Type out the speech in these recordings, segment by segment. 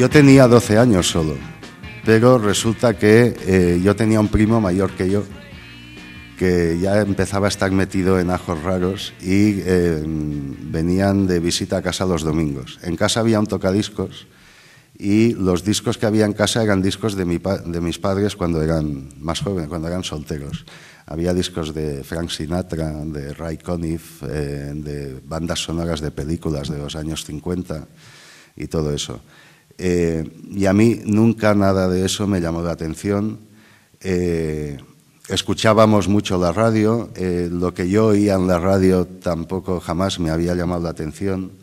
Yo tenía 12 años solo, pero resulta que yo tenía un primo mayor que yo, que ya empezaba a estar metido en ajos raros y venían de visita a casa los domingos. En casa había un tocadiscos y los discos que había en casa eran discos de mis padres cuando eran más jóvenes, cuando eran solteros. Había discos de Frank Sinatra, de Ray Conniff, de bandas sonoras de películas de los años 50 y todo eso. Y a mí nunca nada de eso me llamó la atención. Escuchábamos mucho la radio, lo que yo oía en la radio tampoco jamás me había llamado la atención.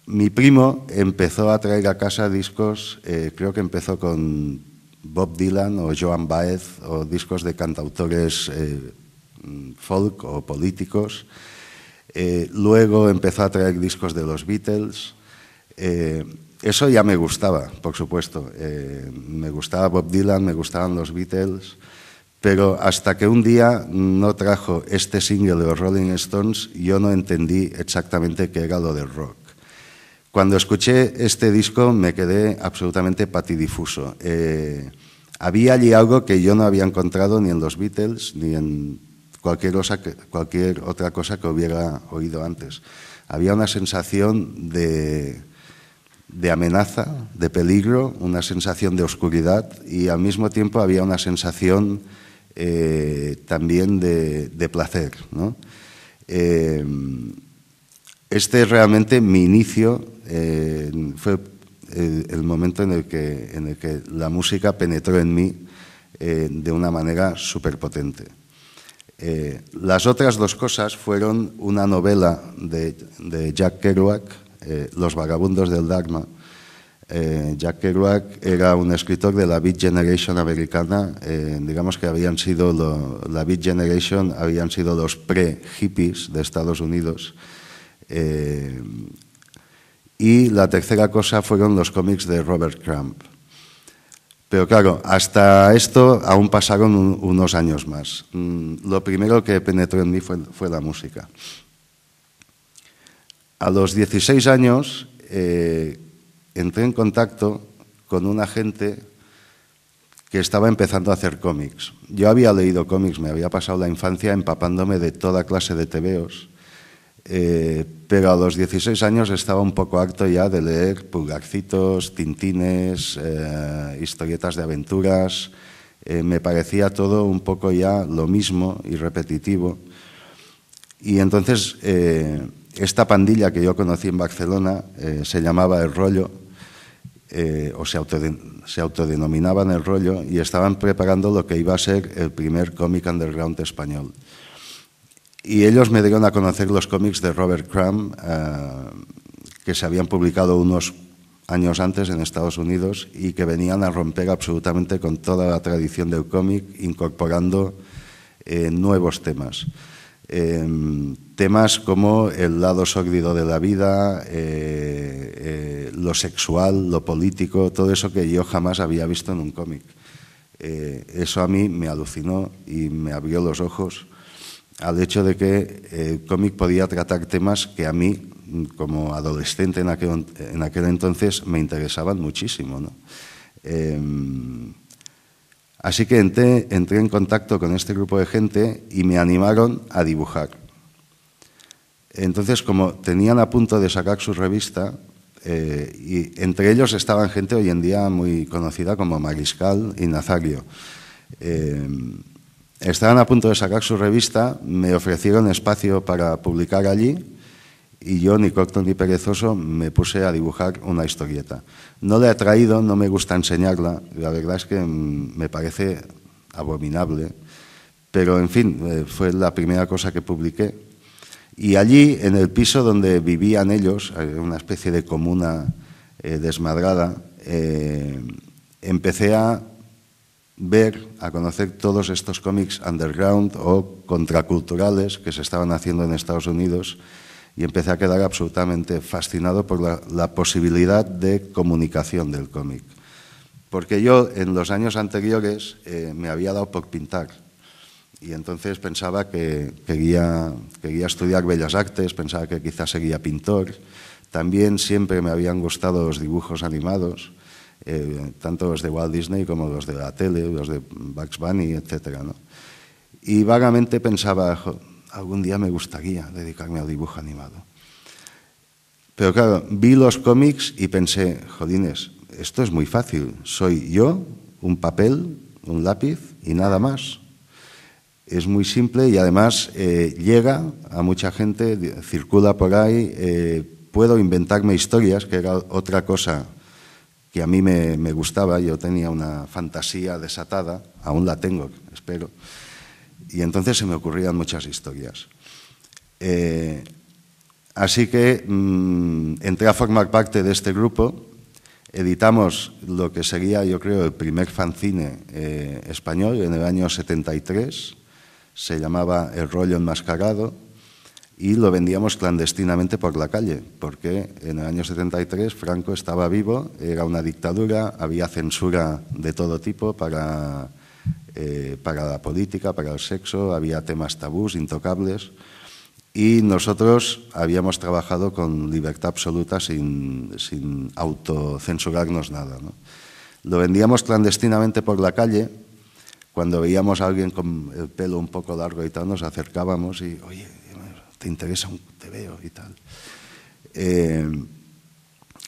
Mi primo empezó a traer a casa discos, creo que empezó con Bob Dylan o Joan Baez o discos de cantautores folk o políticos. Luego empezó a traer discos de los Beatles. Eso ya me gustaba, por supuesto. Me gustaba Bob Dylan, me gustaban los Beatles, pero hasta que un día no trajo este single de los Rolling Stones, yo no entendí exactamente qué era lo del rock. Cuando escuché este disco me quedé absolutamente patidifuso. Había allí algo que yo no había encontrado ni en los Beatles ni en cualquier otra cosa que hubiera oído antes. Había una sensación de amenaza, de peligro, una sensación de oscuridad y al mismo tiempo había una sensación también de placer, ¿no? Este es realmente mi inicio, fue el momento en el que la música penetró en mí de una manera súper potente. Las otras dos cosas fueron una novela de Jack Kerouac, Los vagabundos del Dharma. Jack Kerouac era un escritor de la Beat Generation americana, digamos que la Beat Generation habían sido los pre-hippies de Estados Unidos. Y la tercera cosa fueron los cómics de Robert Crumb. Pero claro, hasta esto aún pasaron unos años más. Lo primero que penetró en mí fue la música. A los 16 años entré en contacto con una gente que estaba empezando a hacer cómics. Yo había leído cómics, me había pasado la infancia empapándome de toda clase de tebeos, pero a los 16 años estaba un poco harto ya de leer pulgarcitos, tintines, historietas de aventuras. Me parecía todo un poco ya lo mismo y repetitivo. Y entonces esta pandilla que yo conocí en Barcelona se llamaba El Rollo, o se autodenominaban El Rollo, y estaban preparando lo que iba a ser el primer cómic underground español. Y ellos me dieron a conocer los cómics de Robert Crumb, que se habían publicado unos años antes en Estados Unidos y que venían a romper absolutamente con toda la tradición del cómic, incorporando nuevos temas. Temas como el lado sórdido de la vida, lo sexual, lo político, todo eso que yo jamás había visto en un cómic. Eso a mí me alucinó y me abrió los ojos al hecho de que el cómic podía tratar temas que a mí, como adolescente en aquel entonces, me interesaban muchísimo, ¿no? Así que entré en contacto con este grupo de gente y me animaron a dibujar. Entonces, como tenían a punto de sacar su revista, y entre ellos estaban gente hoy en día muy conocida como Mariscal y Nazario, estaban a punto de sacar su revista, me ofrecieron espacio para publicar allí y yo, ni corto ni perezoso, me puse a dibujar una historieta. No la he traído, no me gusta enseñarla, la verdad es que me parece abominable, pero en fin, fue la primera cosa que publiqué. Y allí, en el piso donde vivían ellos, una especie de comuna desmadrada, empecé a conocer todos estos cómics underground o contraculturales que se estaban haciendo en Estados Unidos y empecé a quedar absolutamente fascinado por la posibilidad de comunicación del cómic. Porque yo en los años anteriores me había dado por pintar y entonces pensaba que quería estudiar Bellas Artes, pensaba que quizás sería pintor, También siempre me habían gustado los dibujos animados, tanto los de Walt Disney como los de la tele, los de Bugs Bunny, etc., ¿no? Y vagamente pensaba, algún día me gustaría dedicarme al dibujo animado. Pero claro, vi los cómics y pensé, jolines, esto es muy fácil. Soy yo, un papel, un lápiz y nada más. Es muy simple y además llega a mucha gente, circula por ahí, puedo inventarme historias, que era otra cosa que a mí me gustaba. Yo tenía una fantasía desatada, aún la tengo, espero, y entonces se me ocurrían muchas historias. Así que entré a formar parte de este grupo. Editamos lo que sería, yo creo, el primer fanzine español en el año 73. Se llamaba El Rollo Enmascarado y lo vendíamos clandestinamente por la calle, porque en el año 73 Franco estaba vivo, era una dictadura, había censura de todo tipo para la política, para el sexo, había temas tabús, intocables. Y nosotros habíamos trabajado con libertad absoluta sin autocensurarnos nada, ¿no? Lo vendíamos clandestinamente por la calle. Cuando veíamos a alguien con el pelo un poco largo y tal, nos acercábamos y, oye, ¿te interesa? Te veo y tal.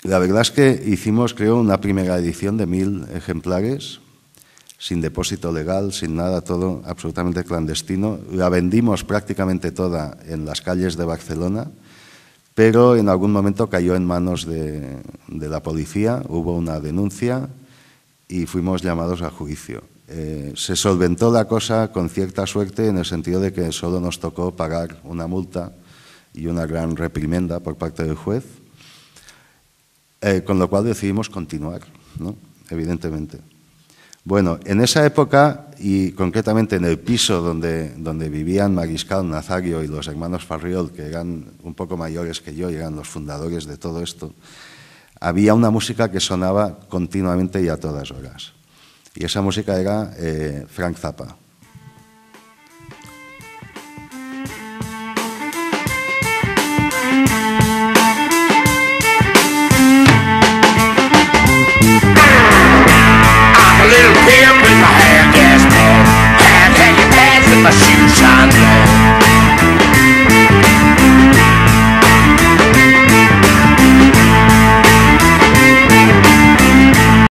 La verdad es que hicimos, creo, una primera edición de 1000 ejemplares, sin depósito legal, sin nada, todo absolutamente clandestino. La vendimos prácticamente toda en las calles de Barcelona, pero en algún momento cayó en manos de la policía, hubo una denuncia y fuimos llamados a juicio. Se solventó la cosa con cierta suerte en el sentido de que solo nos tocó pagar una multa y una gran reprimenda por parte del juez, con lo cual decidimos continuar, ¿no? Evidentemente. Bueno, en esa época, y concretamente en el piso donde vivían Mariscal, Nazario y los hermanos Farriol, que eran un poco mayores que yo y eran los fundadores de todo esto, había una música que sonaba continuamente y a todas horas. Y esa música era Frank Zappa.